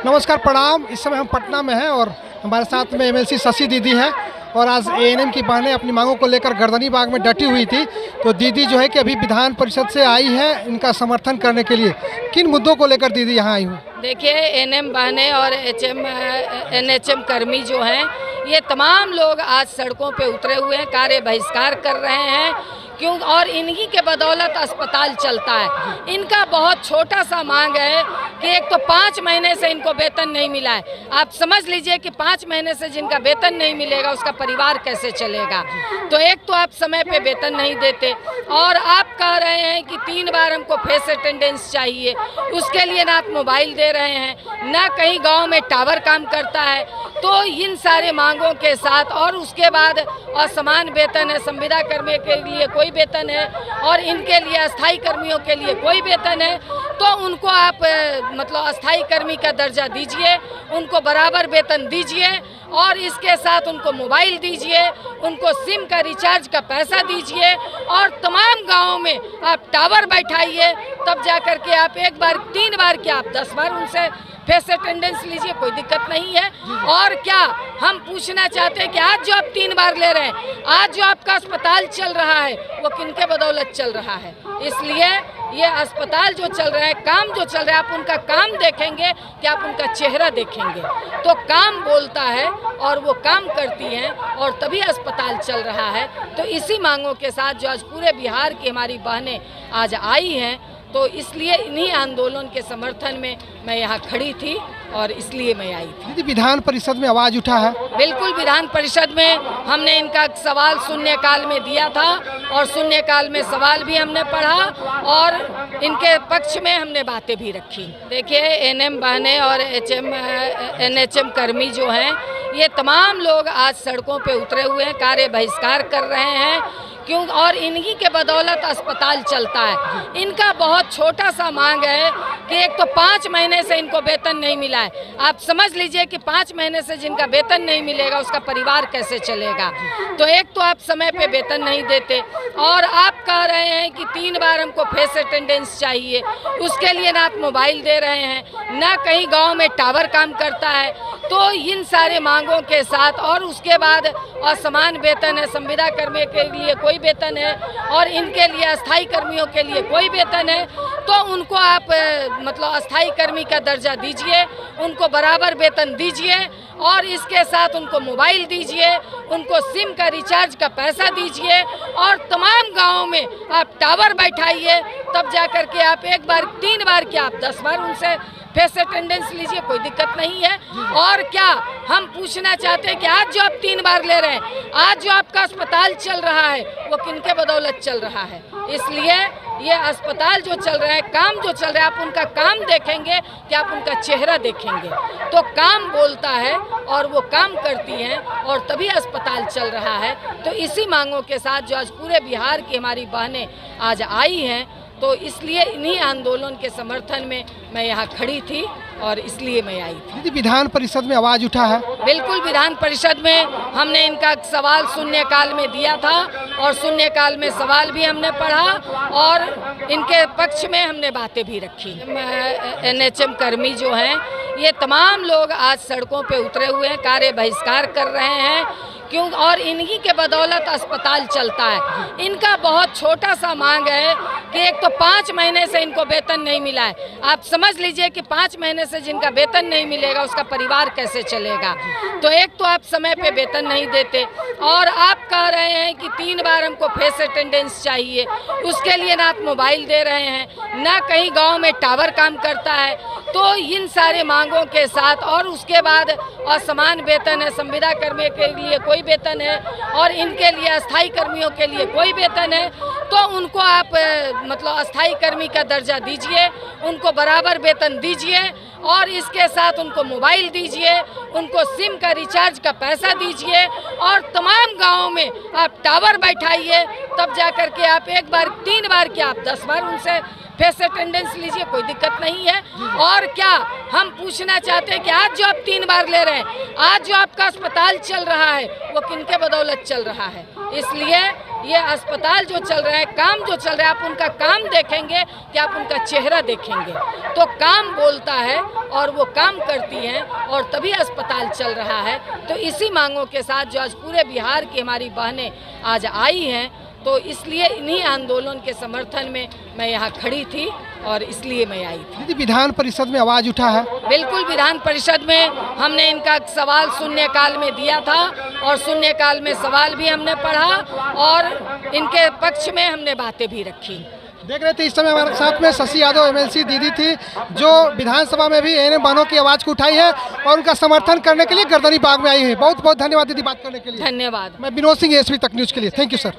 नमस्कार, प्रणाम। इस समय हम पटना में हैं और हमारे साथ में एमएलसी शशि दीदी है और आज एएनएम की बहनें अपनी मांगों को लेकर गर्दनी बाग में डटी हुई थी। तो दीदी जो है कि अभी विधान परिषद से आई है इनका समर्थन करने के लिए। किन मुद्दों को लेकर दीदी यहाँ आई हुई? देखिए, एएनएम बहनें और एनएचएम कर्मी जो हैं, ये तमाम लोग आज सड़कों पे उतरे हुए हैं, कार्य बहिष्कार कर रहे हैं। क्यों? और इन्हीं के बदौलत अस्पताल चलता है। इनका बहुत छोटा सा मांग है कि एक तो 5 महीने से इनको वेतन नहीं मिला है। आप समझ लीजिए कि 5 महीने से जिनका वेतन नहीं मिलेगा उसका परिवार कैसे चलेगा। तो एक तो आप समय पे वेतन नहीं देते और आप कह रहे हैं कि 3 बार हमको फेस अटेंडेंस चाहिए, उसके लिए ना आप मोबाइल दे रहे हैं, ना कहीं गांव में टावर काम करता है। तो इन सारे मांगों के साथ और उसके बाद असमान वेतन है, संविदा कर्मी के लिए कोई वेतन है और इनके लिए अस्थाई कर्मियों के लिए कोई वेतन है। तो उनको आप मतलब अस्थाई कर्मी का दर्जा दीजिए, उनको बराबर वेतन दीजिए और इसके साथ उनको मोबाइल दीजिए, उनको सिम का रिचार्ज का पैसा दीजिए और तमाम गाँवों में आप टावर बैठाइए। तब जा कर के आप 1 बार 3 बार क्या आप 10 बार उनसे फेस अटेंडेंस लीजिए, कोई दिक्कत नहीं है। और क्या हम पूछना चाहते हैं कि आज जो आप 3 बार ले रहे हैं, आज जो आपका अस्पताल चल रहा है वो किनके बदौलत चल रहा है? इसलिए ये अस्पताल जो चल रहा है, काम जो चल रहा है, आप उनका काम देखेंगे कि आप उनका चेहरा देखेंगे? तो काम बोलता है और वो काम करती हैं और तभी अस्पताल चल रहा है। तो इसी मांगों के साथ जो आज पूरे बिहार की हमारी बहनें आज आई हैं, तो इसलिए इन्हीं आंदोलन के समर्थन में मैं यहाँ खड़ी थी और इसलिए मैं आई थी। दीदी, विधान परिषद में आवाज़ उठा है? बिल्कुल, विधान परिषद में हमने इनका सवाल शून्यकाल में दिया था और शून्यकाल में सवाल भी हमने पढ़ा और इनके पक्ष में हमने बातें भी रखी। देखिए, एएनएम बहनें और एनएचएम कर्मी जो हैं, ये तमाम लोग आज सड़कों पे उतरे हुए हैं, कार्य बहिष्कार कर रहे हैं। क्यों? और इन्हीं के बदौलत अस्पताल चलता है। इनका बहुत छोटा सा मांग है कि एक तो 5 महीने से इनको वेतन नहीं मिला है। आप समझ लीजिए कि 5 महीने से जिनका वेतन नहीं मिलेगा उसका परिवार कैसे चलेगा। तो एक तो आप समय पे वेतन नहीं देते और आप कह रहे हैं कि 3 बार हमको फेस अटेंडेंस चाहिए, उसके लिए ना आप मोबाइल दे रहे हैं, ना कहीं गाँव में टावर काम करता है। तो इन सारे मांगों के साथ और उसके बाद असमान वेतन है, संविदा कर्मी के लिए कोई वेतन है और इनके लिए अस्थाई कर्मियों के लिए कोई वेतन है। तो उनको आप मतलब अस्थाई कर्मी का दर्जा दीजिए, उनको बराबर वेतन दीजिए और इसके साथ उनको मोबाइल दीजिए, उनको सिम का रिचार्ज का पैसा दीजिए और तमाम गाँवों में आप टावर बैठाइए। तब जा कर के आप 1 बार 3 बार क्या आप 10 बार उनसे फेस अटेंडेंस लीजिए, कोई दिक्कत नहीं है। और क्या हम पूछना चाहते हैं कि आज जो आप 3 बार ले रहे हैं, आज जो आपका अस्पताल चल रहा है वो किनके बदौलत चल रहा है? इसलिए ये अस्पताल जो चल रहा है, काम जो चल रहा है, आप उनका काम देखेंगे कि आप उनका चेहरा देखेंगे? तो काम बोलता है और वो काम करती हैं और तभी अस्पताल चल रहा है। तो इसी मांगों के साथ जो आज पूरे बिहार की हमारी बहनें आज आई हैं, तो इसलिए इन्हीं आंदोलन के समर्थन में मैं यहाँ खड़ी थी और इसलिए मैं आई थी। दीदी, विधान परिषद में आवाज़ उठा है? बिल्कुल, विधान परिषद में हमने इनका सवाल शून्यकाल में दिया था और शून्यकाल में सवाल भी हमने पढ़ा और इनके पक्ष में हमने बातें भी रखी। एनएचएम कर्मी जो हैं, ये तमाम लोग आज सड़कों पे उतरे हुए हैं, कार्य बहिष्कार कर रहे हैं। क्यों? और इन्हीं के बदौलत अस्पताल चलता है। इनका बहुत छोटा सा मांग है कि एक तो 5 महीने से इनको वेतन नहीं मिला है। आप समझ लीजिए कि 5 महीने से जिनका वेतन नहीं मिलेगा उसका परिवार कैसे चलेगा। तो एक तो आप समय पे वेतन नहीं देते और आप कह रहे हैं कि 3 बार हमको फेस अटेंडेंस चाहिए, उसके लिए ना आप मोबाइल दे रहे हैं, ना कहीं गाँव में टावर काम करता है। तो इन सारे मांगों के साथ और उसके बाद असमान वेतन है, संविदा कर्मी के लिए कोई वेतन है और इनके लिए अस्थाई कर्मियों के लिए कोई वेतन है। तो उनको आप मतलब अस्थाई कर्मी का दर्जा दीजिए, उनको बराबर वेतन दीजिए और इसके साथ उनको मोबाइल दीजिए, उनको सिम का रिचार्ज का पैसा दीजिए और तमाम गाँवों में आप टावर बैठाइए। तब जा कर के आप 1 बार 3 बार क्या आप 10 बार उनसे फेस अटेंडेंस लीजिए, कोई दिक्कत नहीं है। और क्या हम पूछना चाहते हैं कि आज जो आप 3 बार ले रहे हैं, आज जो आपका अस्पताल चल रहा है वो किनके बदौलत चल रहा है? इसलिए ये अस्पताल जो चल रहा है, काम जो चल रहा है, आप उनका काम देखेंगे कि आप उनका चेहरा देखेंगे तो काम बोलता है और वो काम करती हैं और तभी अस्पताल चल रहा है। तो इसी मांगों के साथ जो आज पूरे बिहार की हमारी बहनें आज आई हैं, तो इसलिए इन्हीं आंदोलन के समर्थन में मैं यहाँ खड़ी थी और इसलिए मैं आई थी। दीदी, विधान परिषद में आवाज़ उठा है। बिल्कुल, विधान परिषद में हमने इनका सवाल शून्यकाल में दिया था और शून्यकाल में सवाल भी हमने पढ़ा और इनके पक्ष में हमने बातें भी रखी। देख रहे थे इस समय हमारे साथ में शशि यादव एमएलसी दीदी थी, जो विधानसभा में भी एएनएम बहनों की आवाज़ को उठाई है और उनका समर्थन करने के लिए गर्दनी बाग में आई है। बहुत बहुत धन्यवाद दीदी बात करने के लिए। धन्यवाद। मैं विनोद सिंह, एसबी तक न्यूज़ के लिए। Thank you sir.